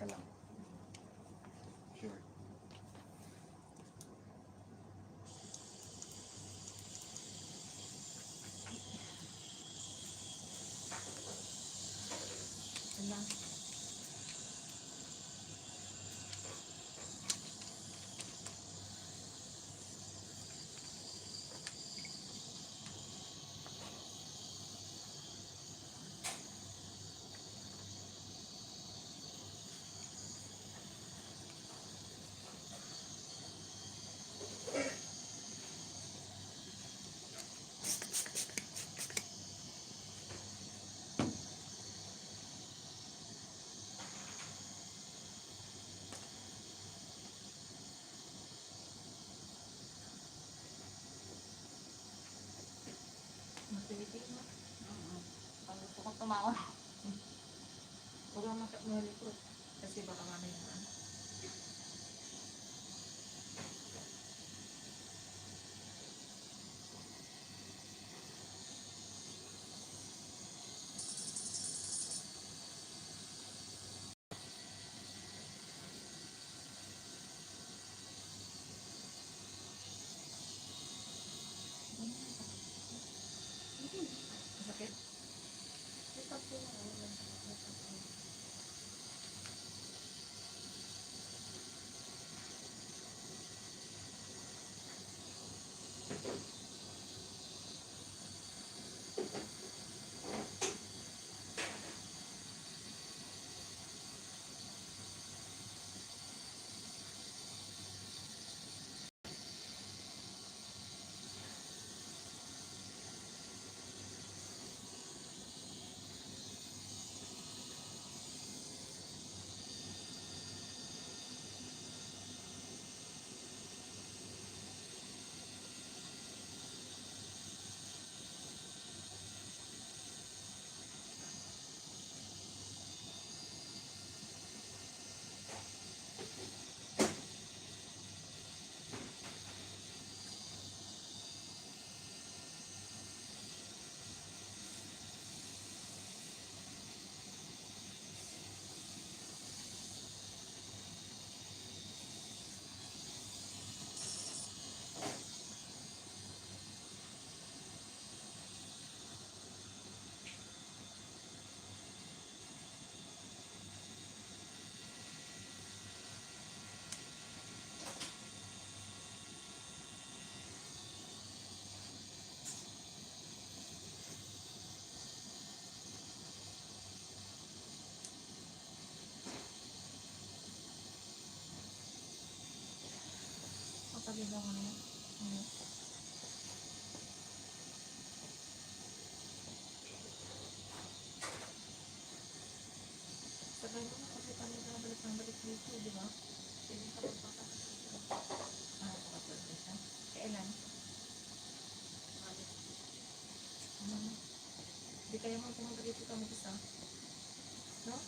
ka lang. Sure. Alam. Matilitin mo. Pag gusto ko tumawa. Huwag lang malikot. Kasi baka mamaya na. Masakit? Ito po na. Kapag-ilaw ko na yan. Sabay mo na kasi kami balik ng balik dito, di ba? Pwede ka magpapakasal. Kapag siya. Kailan? Hindi kaya mo pumunta dito ka mag-isa. No?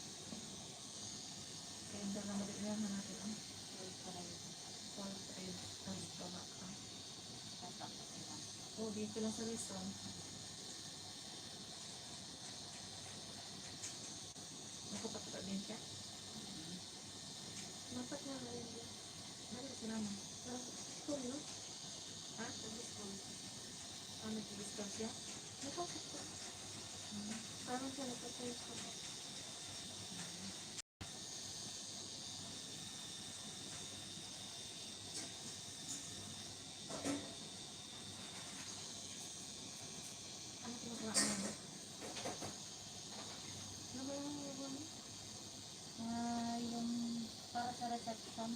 Kaya hindi na malilang na natin ang full trade. Tapos baba ka. Oo, dito lang sa Luzon. Nakapagpata din siya. Dapat nga ngayon din. Bakit sila mo? School, no? Ha? School. Nag-discuss siya? Nakapagpata. Parang siya nagpapata. Ano pinagawa mo? Ano ba yung nagawa mo? Yung para sa reception.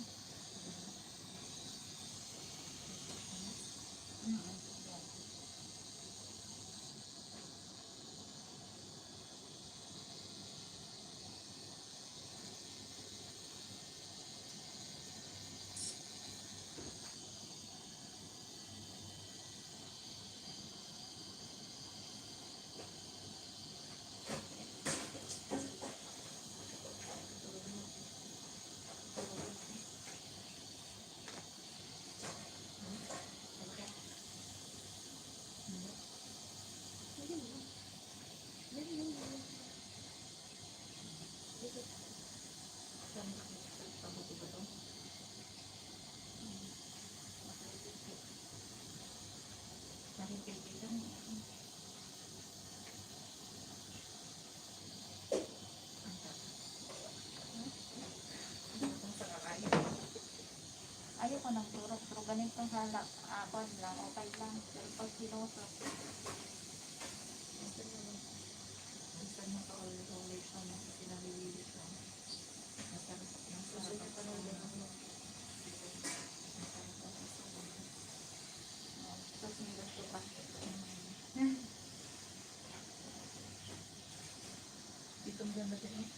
ako nagturok, pero ganitong hala, ako lang, okay lang. Pero pag sinusok, minsan maka-ulit siya na pinalililit siya. Masarap, Gusto niya pa nung ganun. Tapos may gusto pa. Itong ganda din eh.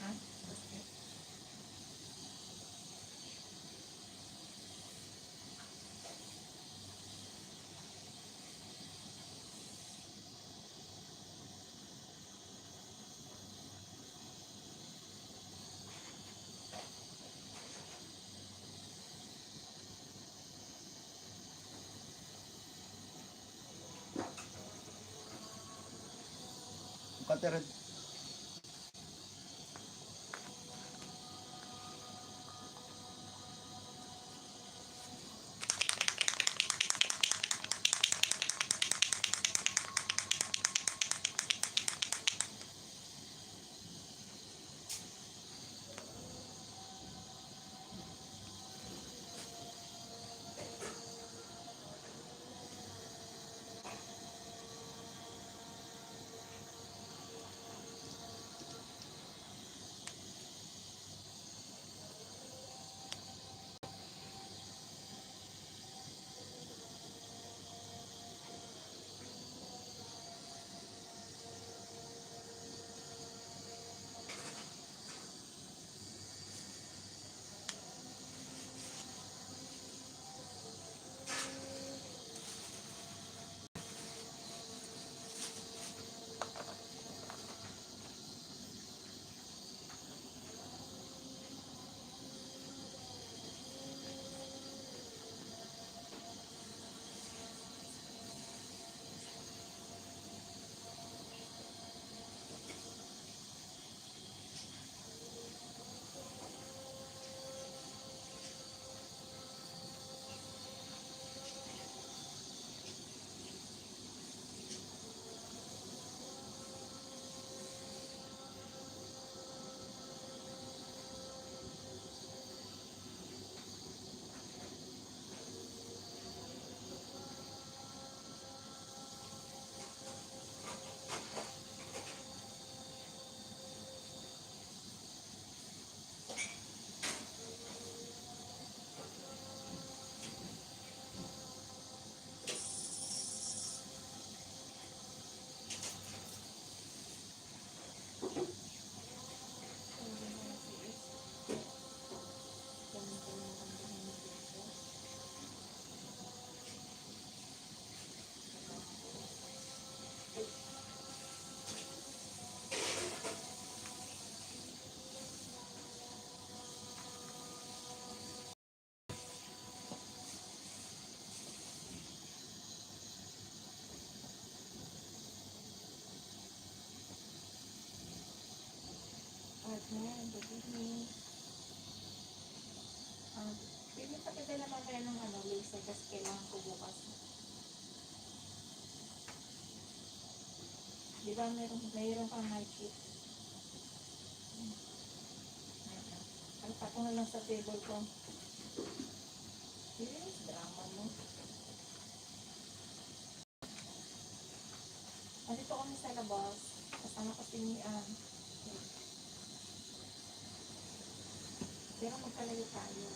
Ha? Basket. Katerad. partner, good evening. Pwede pa kita naman kayo ng laser kasi kailangan ko bukas. Di ba mayroon kang night shift? Alpa ko na lang sa table ko. Yes, drama mo. Andito kami sa labas. Kasama ko si Mian. Pero magkalayo tayo.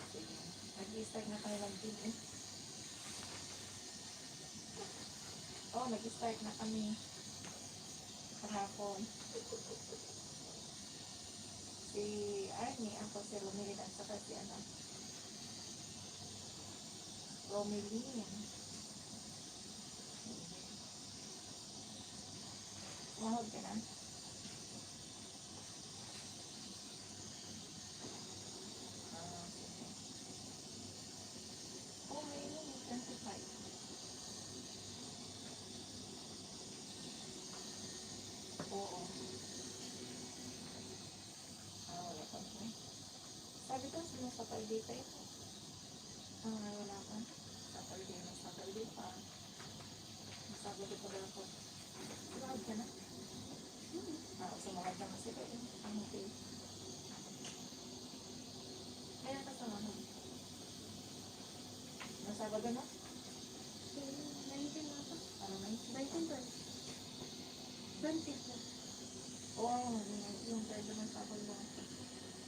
Sige. Nag-i-start na kayo ng TV. Nag-i-start na kami. Kahapon. Si Arnie, ako si Romelin, at saka si Romelin. Mahod ka na? Romelin, 25. Oo. Wala pa siya. Sabi ko, sinasapal dito ito. Wala pa. Sapal din pa. Sabi ko pala ako. Mahod ka na? Sa Sumakad lang kasi kayo. Ang okay. Kaya kasama mo. Nasabado na? 19 na ako. Ano na yun? 19, 20. 20 po. Oo, yung pwede ng sabado lang.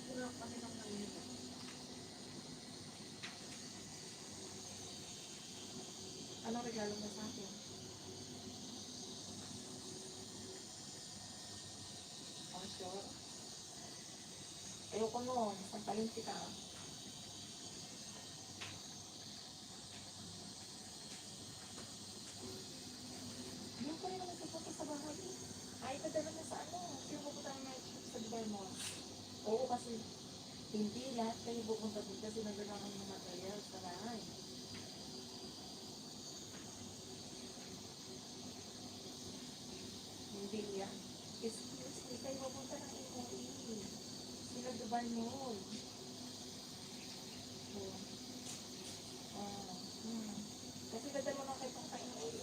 Wala kami ng kanina. Anong regalo mo sa akin? Oh, sure. Ayoko nun. Sampalin kita. Hindi ko rin naman pupunta sa bahay. Ay, padala na sa ano. Sino pupunta ng night shift sa Dubai mo? Oo, kasi hindi lahat kayo pupunta dito kasi nagdala ng mga material sa bahay. Hindi yan. Excuse me, kayo pupunta ng MOE. Sila Dubai Mall. Oo. Kasi dadala lang kayo pang MOE.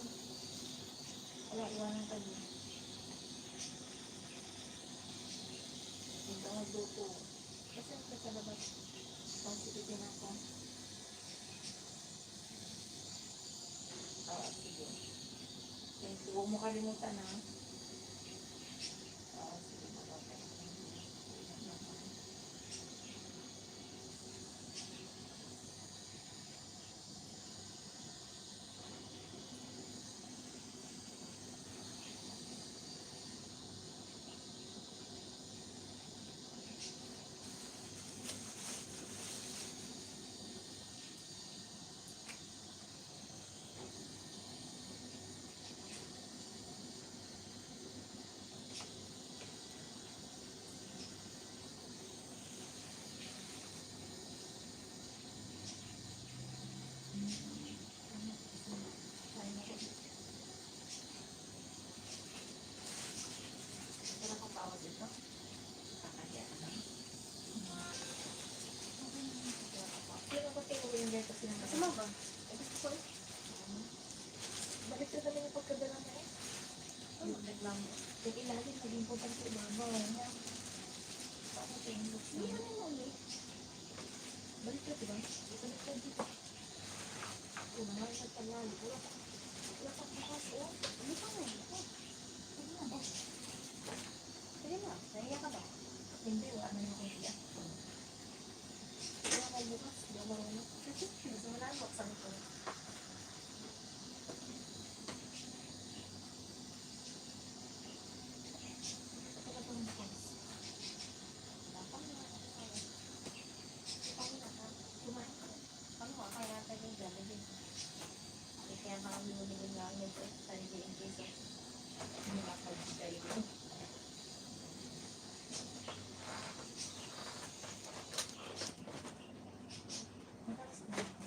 Wala, iwanan ka niyo. Hindi ka magluto. Kasi ako sa labas. Positive na ako. Sige. Thank you. Huwag mo kalimutan ha. Sige. Magpapay. Wala kang bawas dito? Kakaya ka lang. Sino ko tinuli yung dito sila? Kasama ba? Ay, gusto ko eh. Balik ka naman yung pagkadala mo eh. Ano? Naglang. Yung ilalim, naging puntang sa ibabaw. Paano tayo yung looks Hindi na? naman mo ulit. Balik ka, diba? Balik ka dito. Kung naman sa talali, wala pang bukas, oh. Ano pa nga? Sige na, oh. Sige na. Nahiya ka ba? Hindi, wala na yung kaya. Wala kang bukas, di ako marunong. Gusto mo na buksan ko. Wala pang bukas. Dapat na. Paano na ka? Kumain ka. Ano ka? Kaya natin yung Jollibee. Kaya baka binibigyan lang yung sarili in case of hindi makapag-stay mo. Matalas na ako.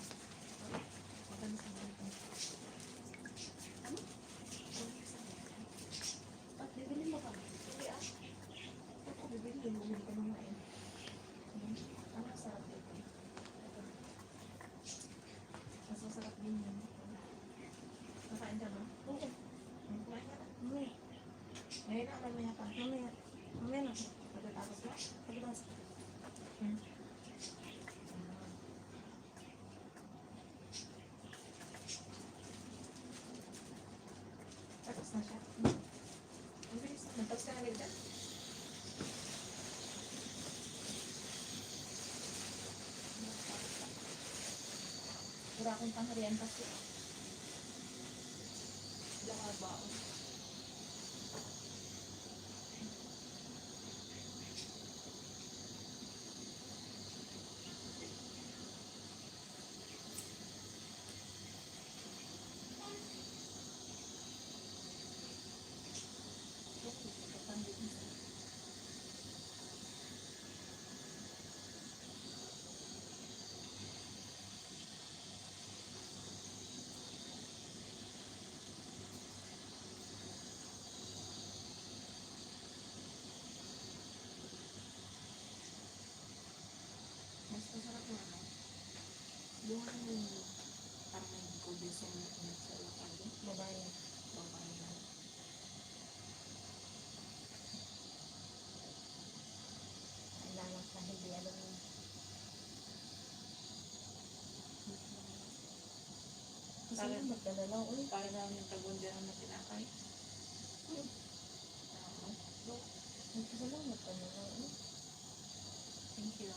Matalas na ako. Ano? Ba't bibili mo ka? Hindi ah. Ba't ko bibili? Bumili ka naman eh. Ang masarap dito. Mas masarap din yun. Nakain ka ba? Oo. Kumain ka na. Mamaya. Ngayon na, mamaya pa. Mamaya. Mamaya na. Pagkatapos na. Pagkatapos. Tapos na siya. Ang bilis. Nagtapos ka na agad. Wala akong pangharian kasi. Hindi ako nagbaon. Pasalamat ka na lang, uy. Para namin yung tagundyan na tinakay. Pasalamat ka na lang, uy. Thank you.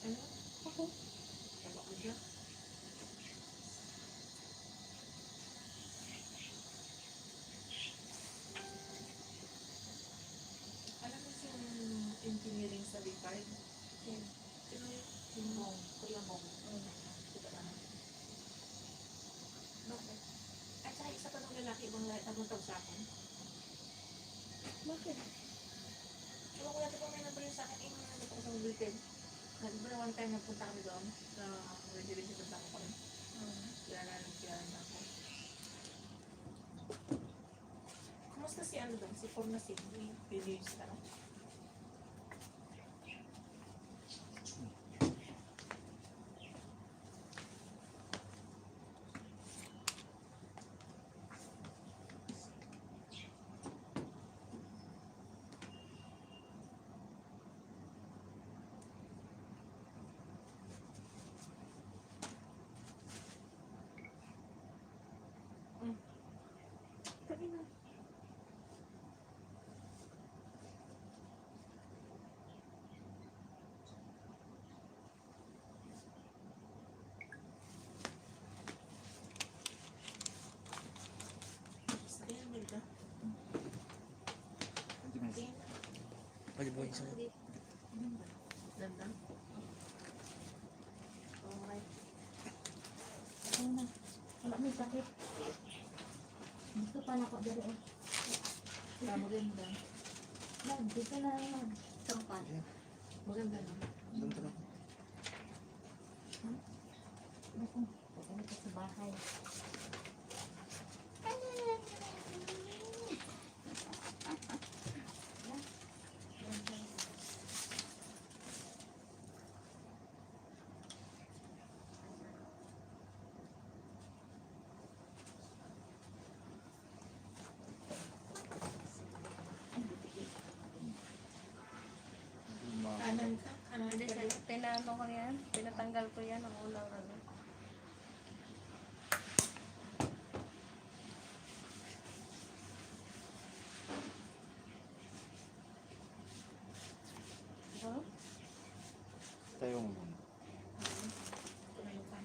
Ano? Ako. Tama ko siya. Alam mo si engineering sa B5? Yan. Sino yun? Yung bong. Kuya Bong. Mm. Kita ka na. Bakit? At saka isa pa ng lalaki bang nagtag sa akin. Bakit? Ewan ko natin kung may number yun sa akin. Yung nandito ko sa bulletin. Di ba one time nagpunta kami doon sa reservation sa ako kami. Kaya na ako. Kumusta si ano doon? Si Forna si Bilius ka no? Sabi na. Sa kanya naman ka? Hindi man. Pwede po isa. Ganda. Alright. Ano na. Wala may sakit. Gusto pa na ako dali. Maganda. Lang, dito na naman. Sangkan. Maganda no? Saan ka? Gusto. Pupunta ka sa bahay. Kanan ka? Kanan Hindi, ka? pinano ko yan. Pinatanggal ko yan ang ulang ano. Huh? Tayo mo muna. Tumayo ka.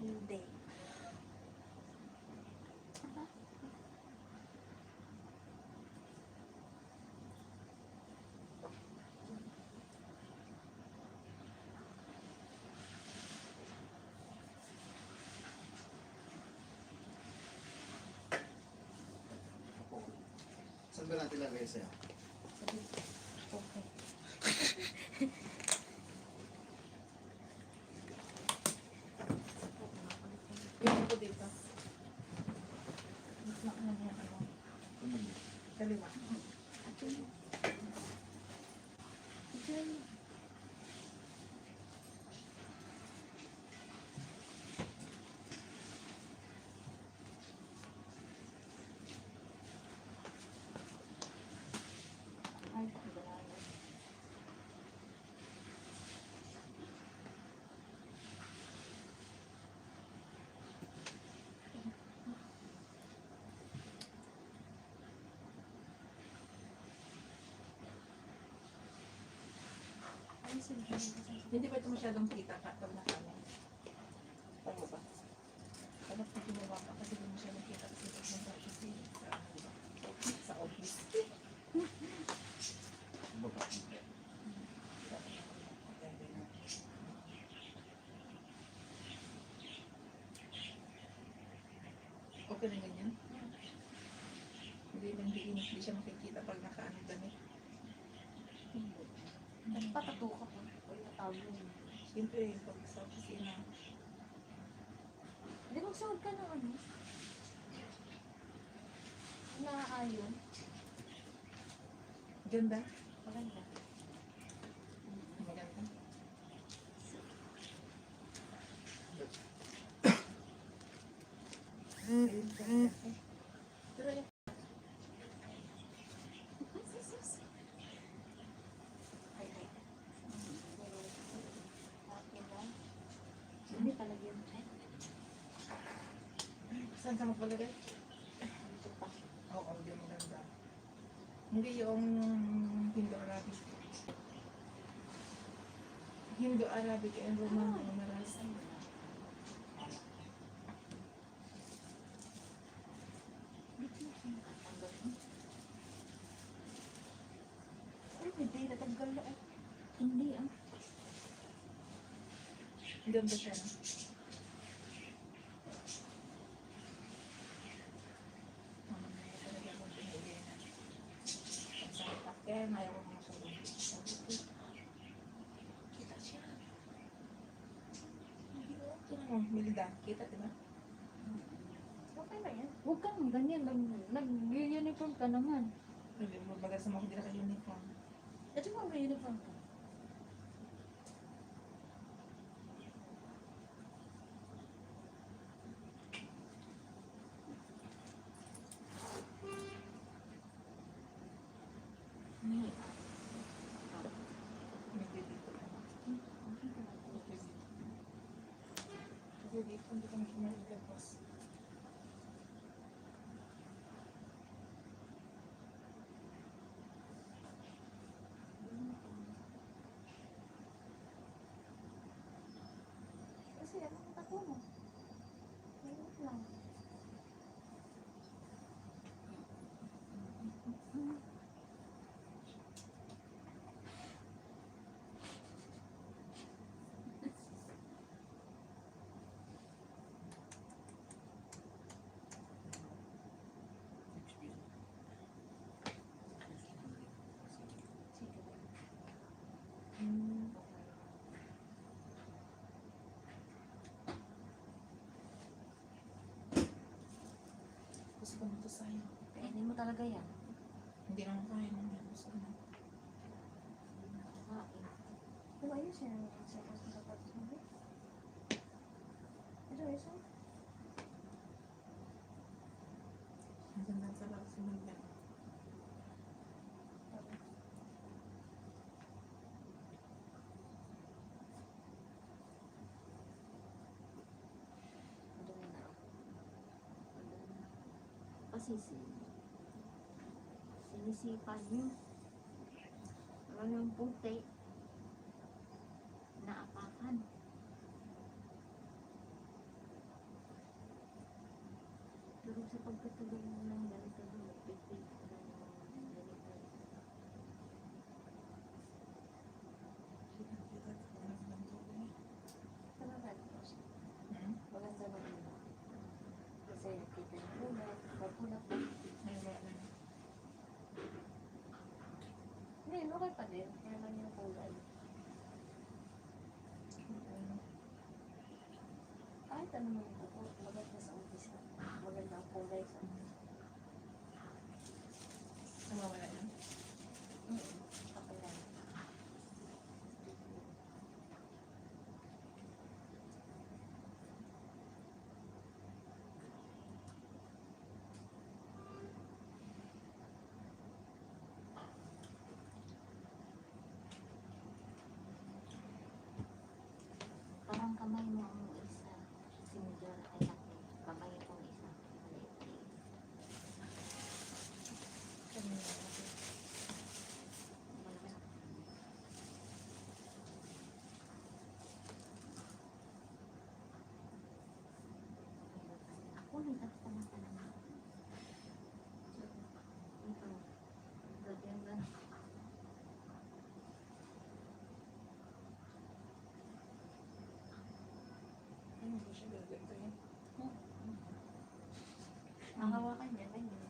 Hindi. Saan ba natin lagay sa'yo? Okay. Yung ko dito. Gusto ko na yan ako. Kaliwa. Ay, wala na. Ay, sige. Hindi pa ito masyadong kita ka pag nakanan. Tama ba? Dapat pag ginawa ka kasi hindi masyadong kita kasi pag nagsabi kasi sa office. Baba. Okay na ganyan? Hindi siya makikita pag nakaano damit. Nagpatato ka po. O tatago mo. Siyempre, pag sa opisina, Hindi, magsuot ka ng ano? Naaayon. ganda. Maganda. Maganda. Pero yun, Ay, ay. Okay lang. Hindi talaga yun. saan ka magpalagay? Dito pa. Oo, hindi maganda. Hindi yung Hindu-Arabic. Hindu-Arabic and Roman numerals. Ay, hindi. Natanggal na. Hindi ah. Ganda siya, no? Talaga akong pinili na. Pagsakit akin, ayaw ko mga sabi. Kita siya. Hindi ko. Tingnan mo, Milda. Kita, diba? Okay na yan. Huwag kang ganyan. Nag-uniform ka naman. Hindi mo baga sa mga hindi naka-uniform. Ito mo may uniform ka. Hindi dito lang. Kasi dito, hindi ko na pinalagpas. Kasi ano ang tato mo? Mayroon lang. Sige. Gusto ko nito sa'yo. Kainin mo talaga yan. Hindi naman kaya nang yan. Gusto ko na. Kain. Kung ayos yan. Sa sapatos mo. Ito, ayos yan. Ang ganda sa lakas sa Milda. Madumi na. Kasi sinisipan niyo. Ano yung puti? Naapakan. Pero sa pagkatuloy mo ng ganito doon, pipit ng ganito. Talaga ito siya. Maganda ba yun? Kasi nakita yung kulay, kapulap pa. Hindi, okay pa din. Kaya lang yung kulay. Kahit ano man ito po, maganda sa office na. Maganda ang kulay sa Mawala yan. Okay lang. Parang kamay mo ang isa. Si Medora ay laki. Kamay itong isa. Maliit-liit. Malaki. tama ka naman. Ito. Lagyan na. Ano ba siya gagawin? Ang hawakan niya, ganyan.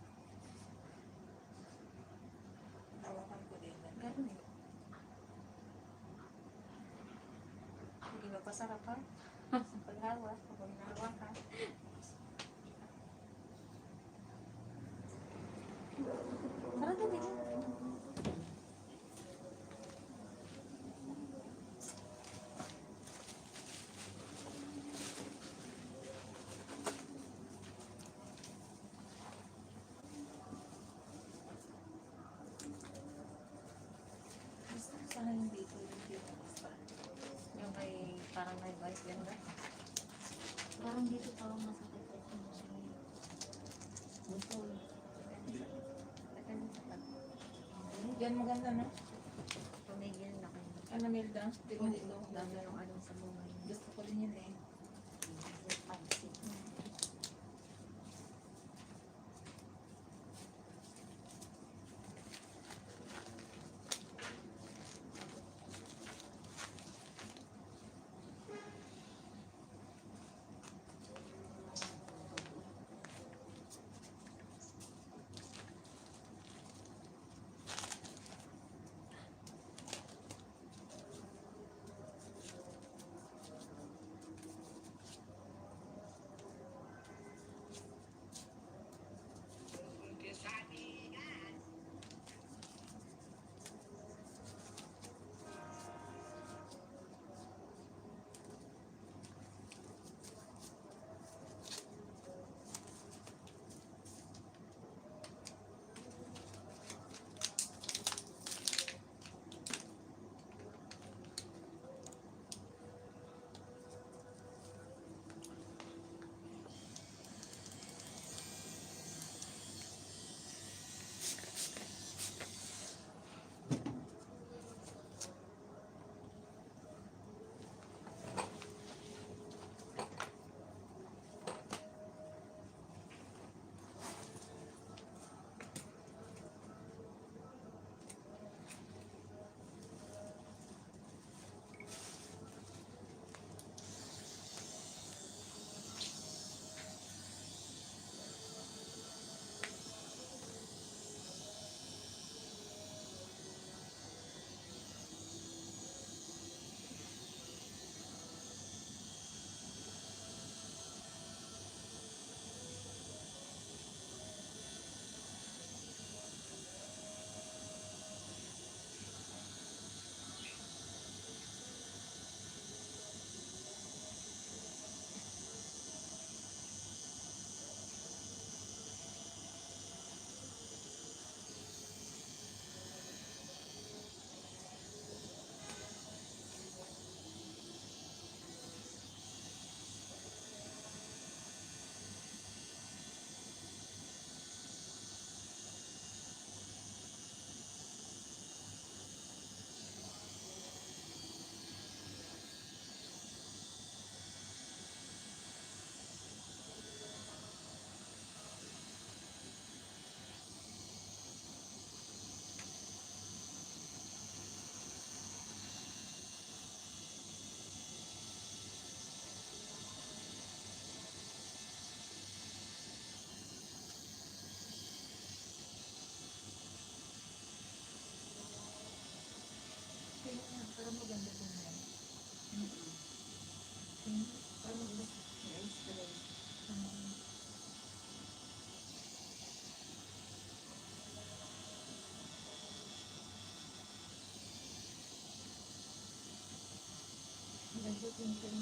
Hawakan ko din. Ganun eh. Hindi ba pasarap ha? Sa paghawak, kapag nahawakan. Sarap din eh. Gusto ko sana yung dito yung pinag-spa. Yung may parang may vibe yan ba? Parang dito parang masakit ito. Buto. Depende sa pag. Yan maganda na. Tumigil na kayo. Ano Melda? Di ko dito. Dami ng anong sa buhay. Gusto ko din yun eh. Pansit. Parang maganda din yan. Parang maganda. Nice talaga. Maganda din yan.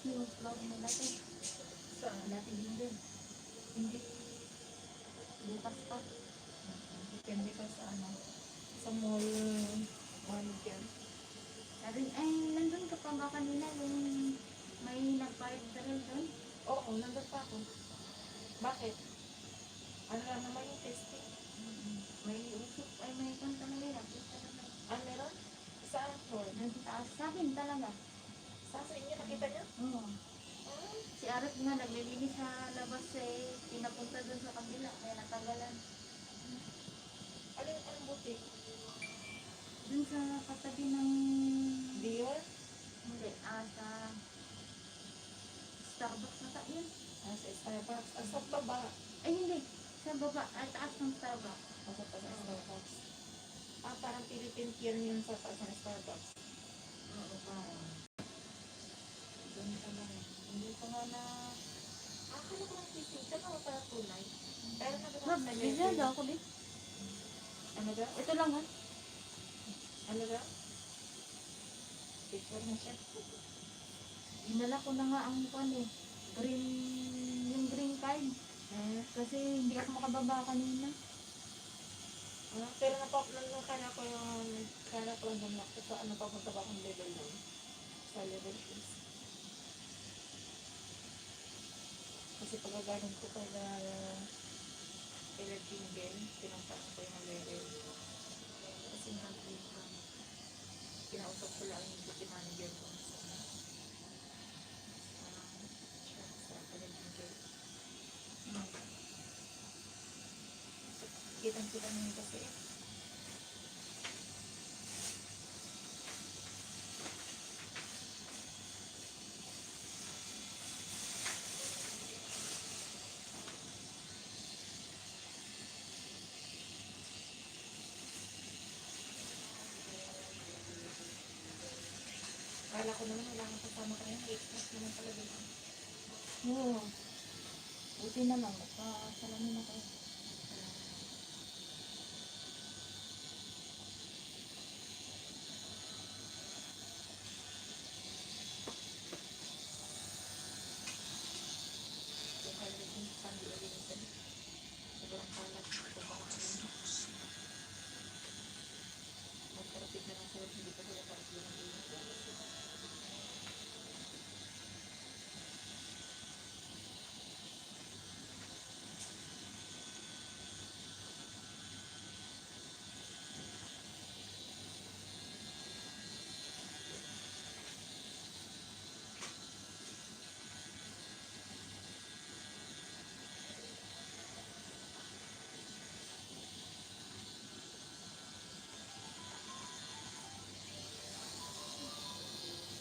yung floor mo dati. Saan? Dati hindi. Hindi. Bukas pa. Depende ka sa ano. Sa mall manager. Sabi, ay, nandun ka pa ba kanina yung may nagparip dahil doon? Oo, nandun pa ako. Bakit? Ano lang naman yung testing? May usok, ay may kanta na nila. Ah, meron? Saan floor? Nandun taas. Sa akin talaga. Sa inyo nakita niyo? Oo. Ah, Si Arat nga naglilinis sa labas eh. Pinapunta doon sa kabila. Kaya natanggalan. anong butik? Doon sa katabi ng... Dior? Hindi, sa Starbucks na yun. Ah, sa Starbucks. Ah, sa baba. Ay, hindi. Sa baba, ay taas ng Starbucks. Ah, sa taas ng Starbucks. Ah, parang Philippine Pier yun sa taas ng Starbucks. Oo, parang. Doon ka na rin. Hindi ko nga na... Ah, akala ko ng testing. Saan ako para tunay? Pero nagkakaroon Ma'am, sa bigyan level. daw ako din. Ano daw? Ito lang ha. Ano daw? Picture mo siya. Dinala ko na nga ang kwan eh. Yung green card. Hmm. Kasi hindi ako makababa kanina. Ah, pero nakala ko yung... Kala ko lang na sa ano papunta ba akong level nun? Sa level 6. Kasi pagkagaling ko kaya Tingle, pinuntahan ko yung level. Kasi nag-leave ko. Kinausap ko lang yung duty manager ko sa Tingle. Kitang-kita niyo kasi. Kala ko naman wala kang kasama kayo. Express naman talaga yun. Oo. Buti naman. Salamin ako. Kung kaya rin yung pandi ulit nito. Sobrang kalat. Kung baka kami magkarapit na lang sila. Hindi pa sila parang yung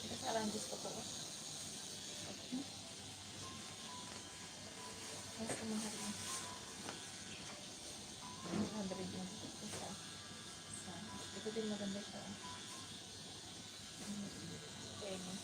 ito sa Arangis ko to. Mas kumahal lang. 100 lang. Isa. Ito din maganda siya. Penny.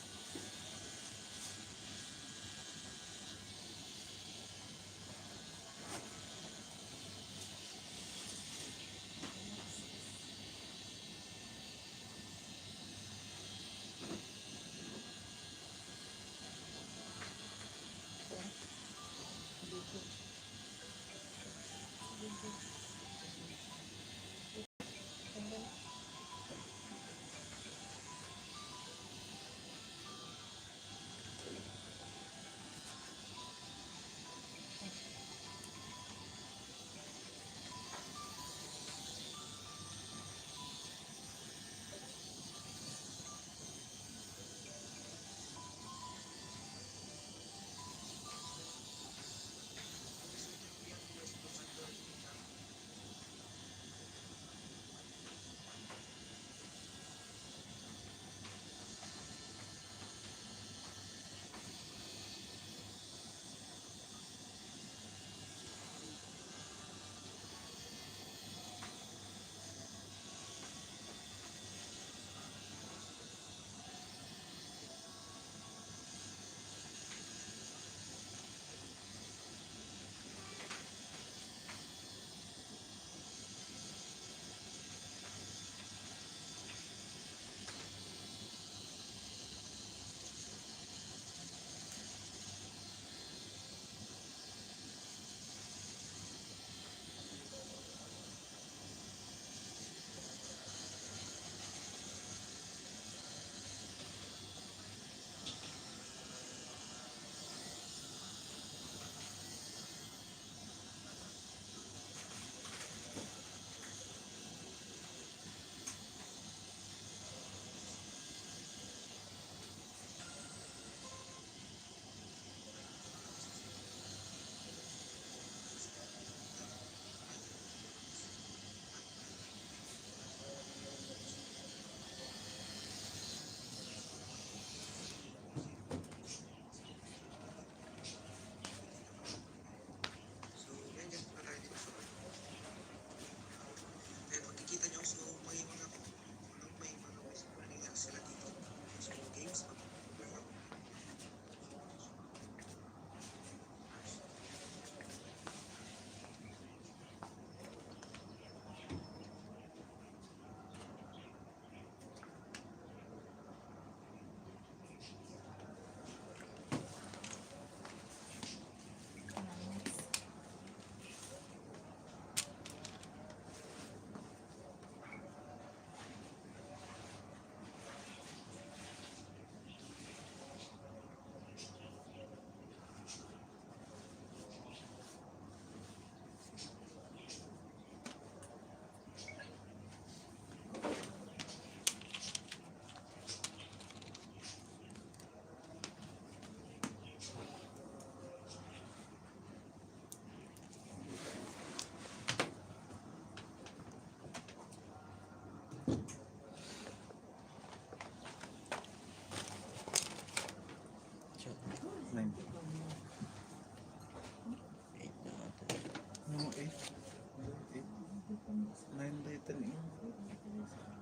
9 liter yun.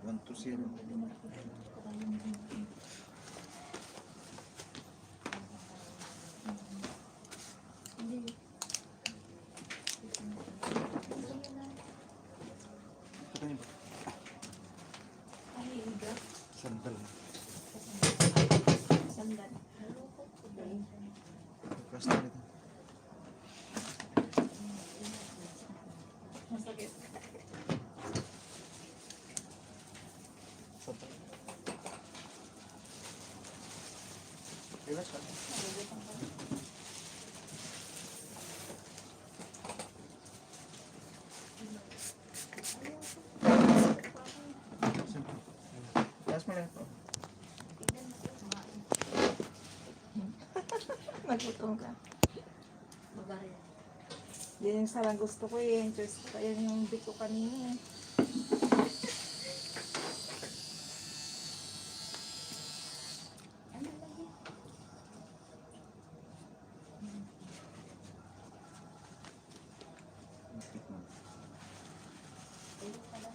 1 to 0. Hindi. Ito yun. Ay, higa. Sandal. Sandal. Basta nito. Masakit. Sandal. Relax ka. Simple. Taas mo lang ito. Nagutom ka. Babaril. Yan yung sarang gusto ko eh. Interest ko. Yan yung biko kanina eh. Ano lagi? Masakit mo. Ayun pala.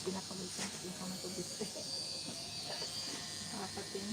Pinakawisan. Yung ka matubig. Nakapatin.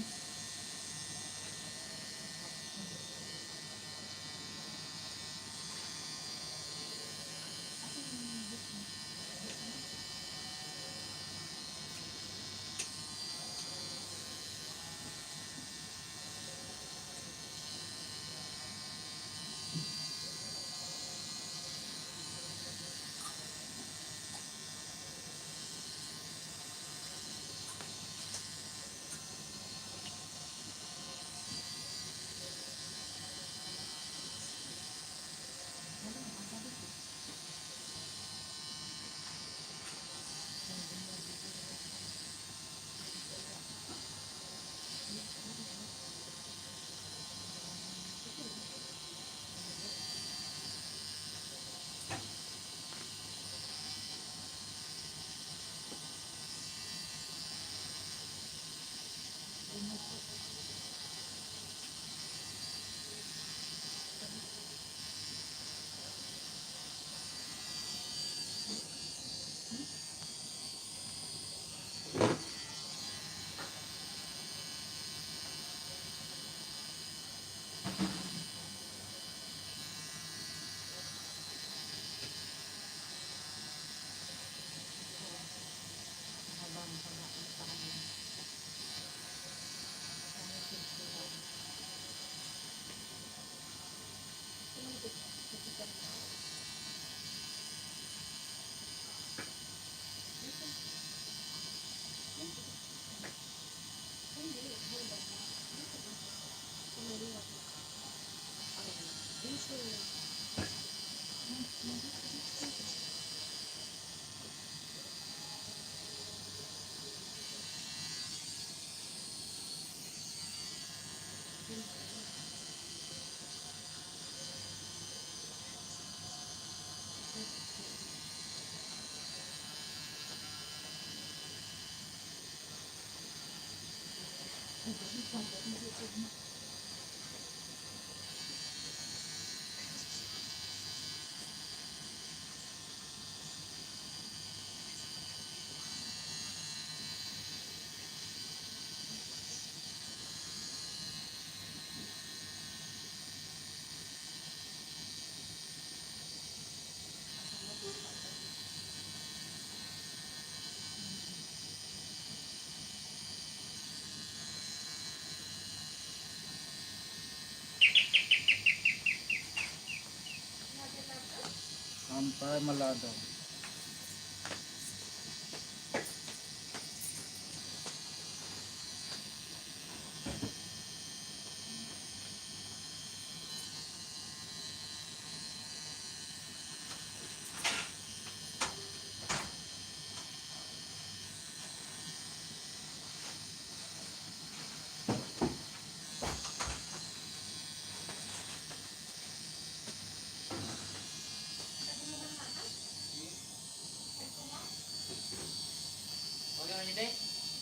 Sampai malado.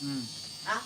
Ha?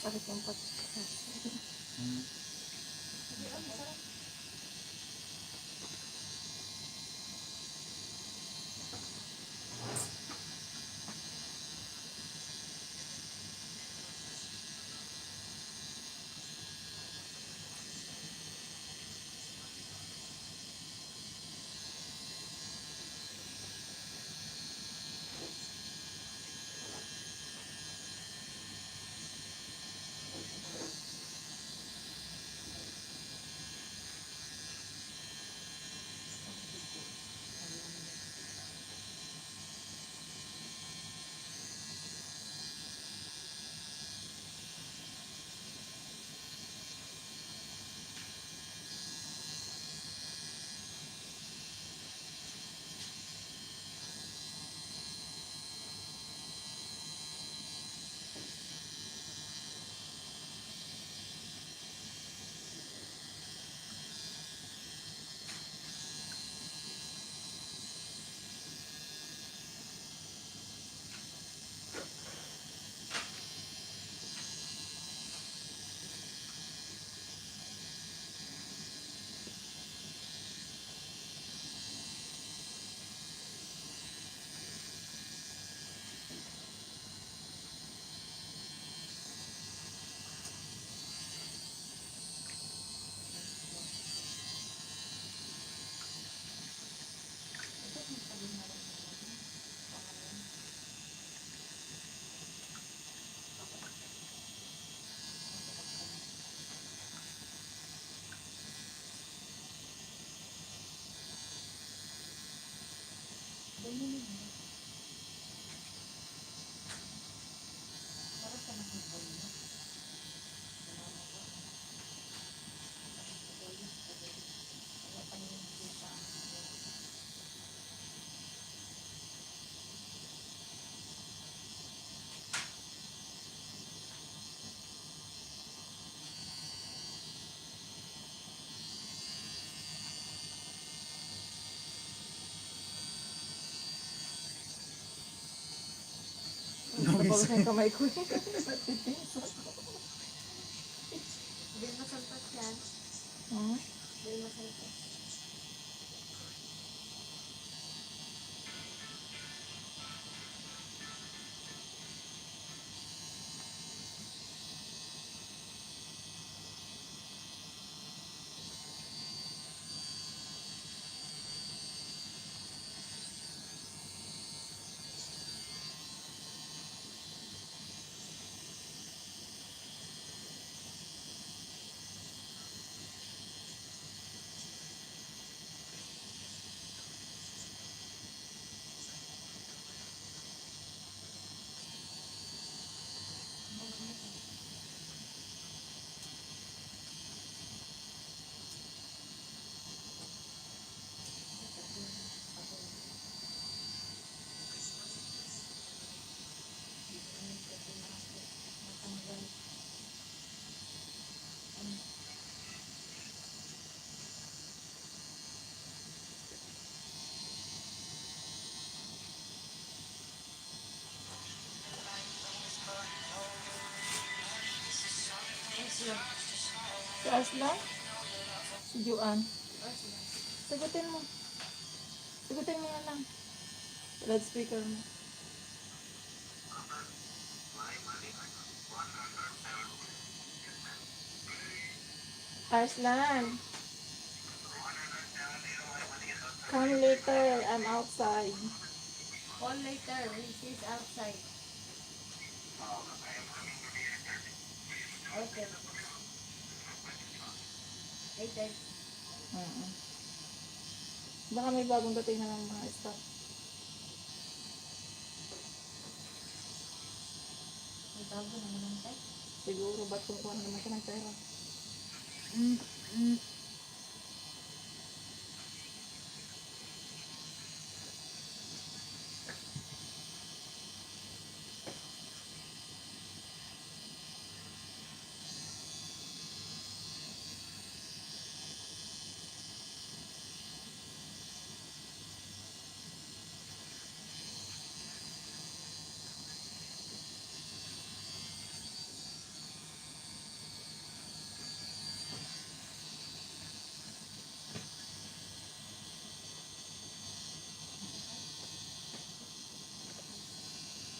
Masakit yung pag... Napalos na yung kamay ko. Hindi masalpas yan. Hmm? Hindi masalpas. Si Aslan? Si Juan? Sagutin mo. Sagutin mo na lang. Loudspeaker mo. Arslan, come later. I'm outside. Call later. She's outside. Okay. Later. Mm-mm. Baka may bagong dating na ng mga staff. May bago na naman tayo. Siguro, ba't kumukuha na naman siya ng pera?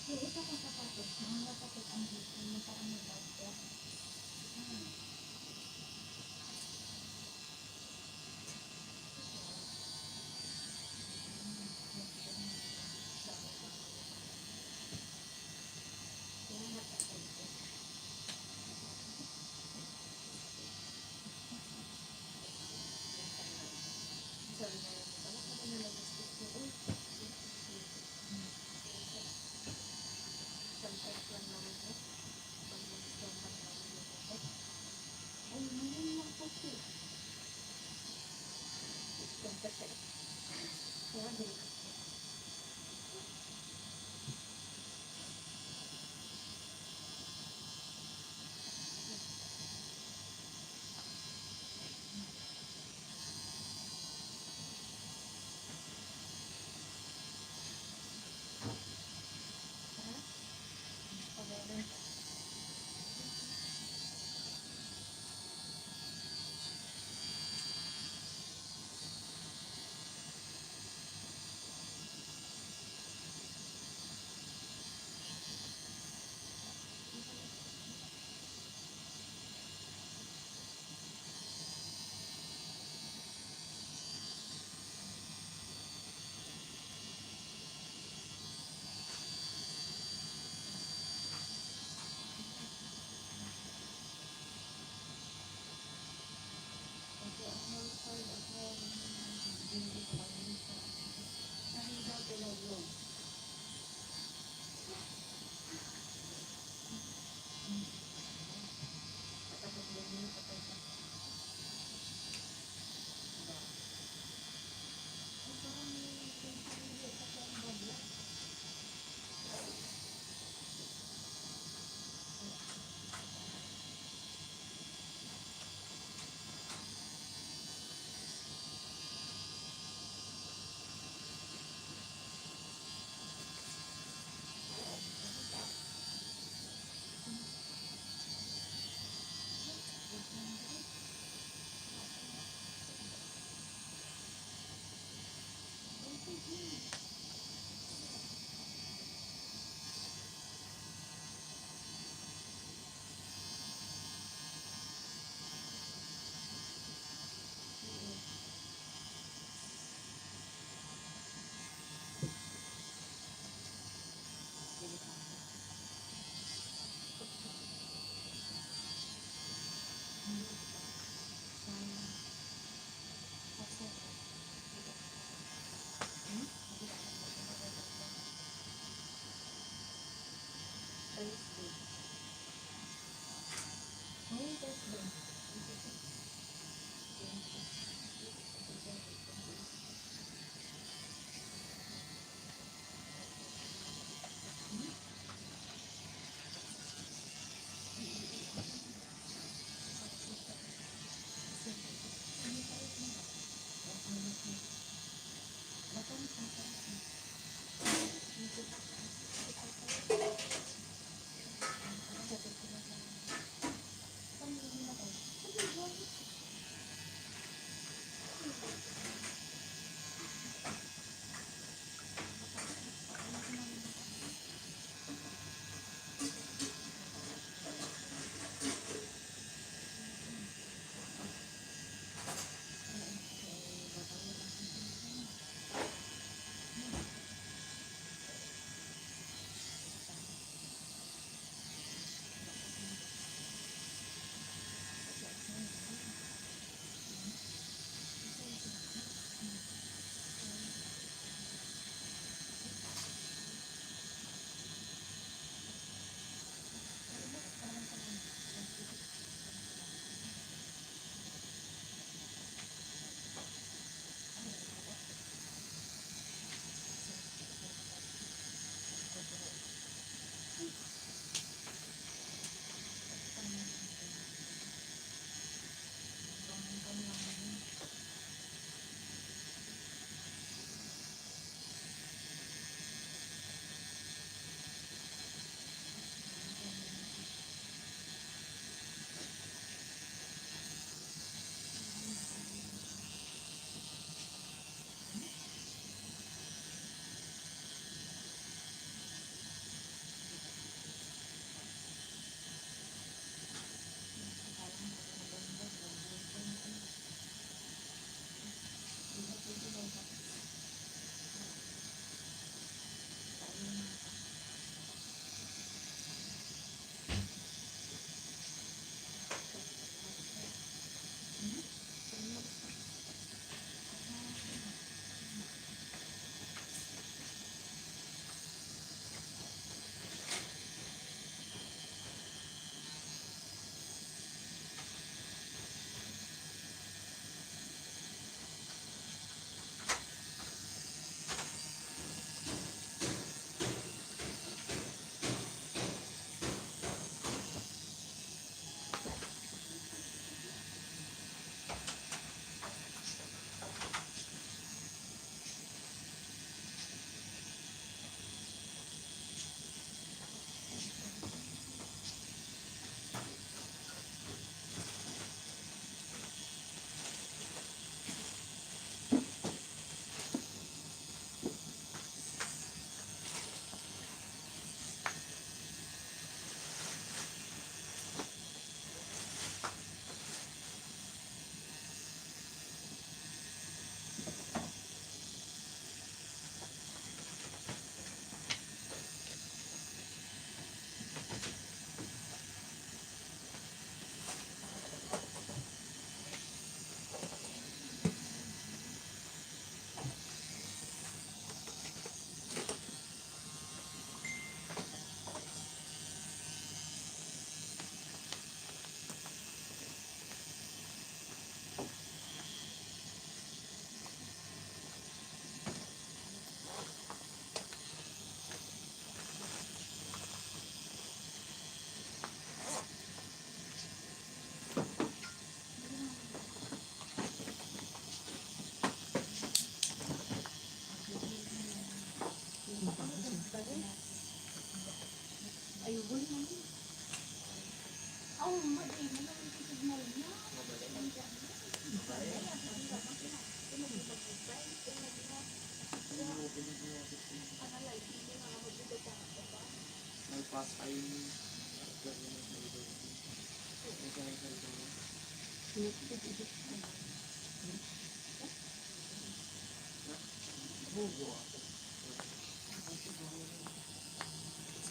Yung isa kong sapatos, nakakapit ang dito. Yung parang may bago. Ay, mayroon lang po siya. Kaya din.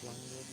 Slang yun.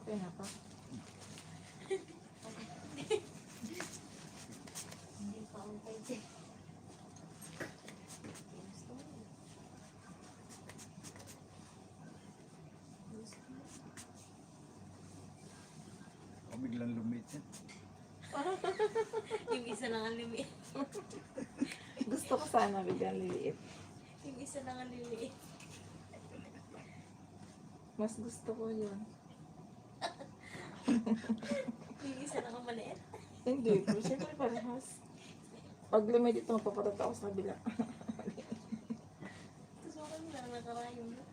Okay na pa. Hindi pa ako pwede. O biglang lumit yan. Yung isa na nga liliit. Gusto ko sana biglang liliit. Yung isa na nga liliit. Mas gusto ko yun. Yung isa na nga maliit. Hindi po. Siyempre parehas. Pag lumay dito, magpapatat ako sa kabila. Tapos ako yung lang nakarayong na.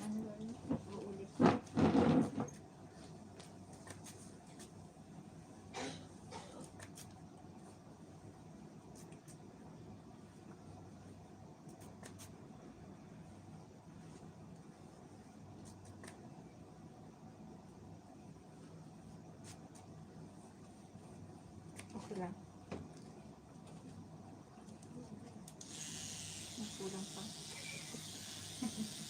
Ano yun? Uulit. Okay lang. Ang kulang pa. Hmm?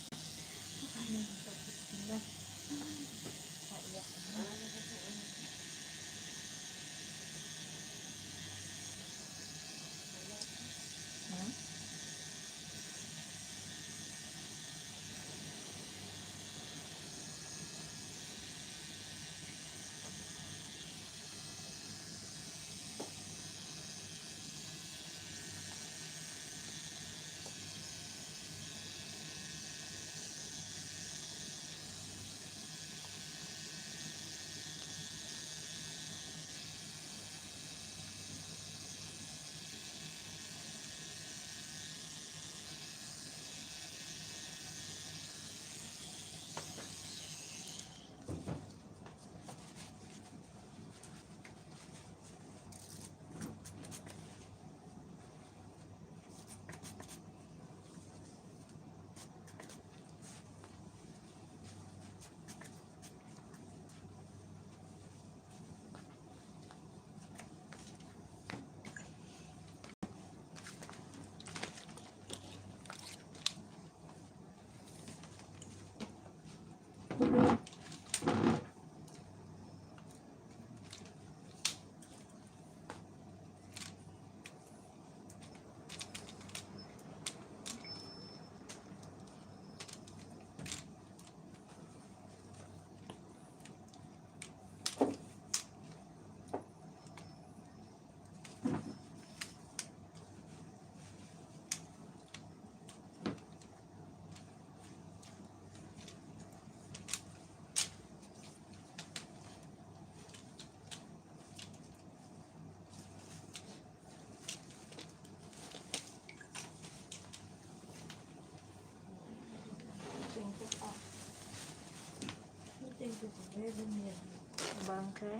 Bangke.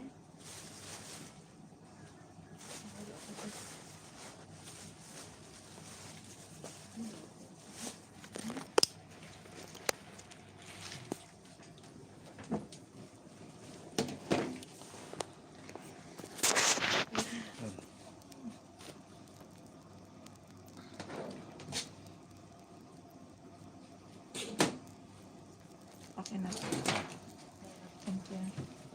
Okay na. Thank you.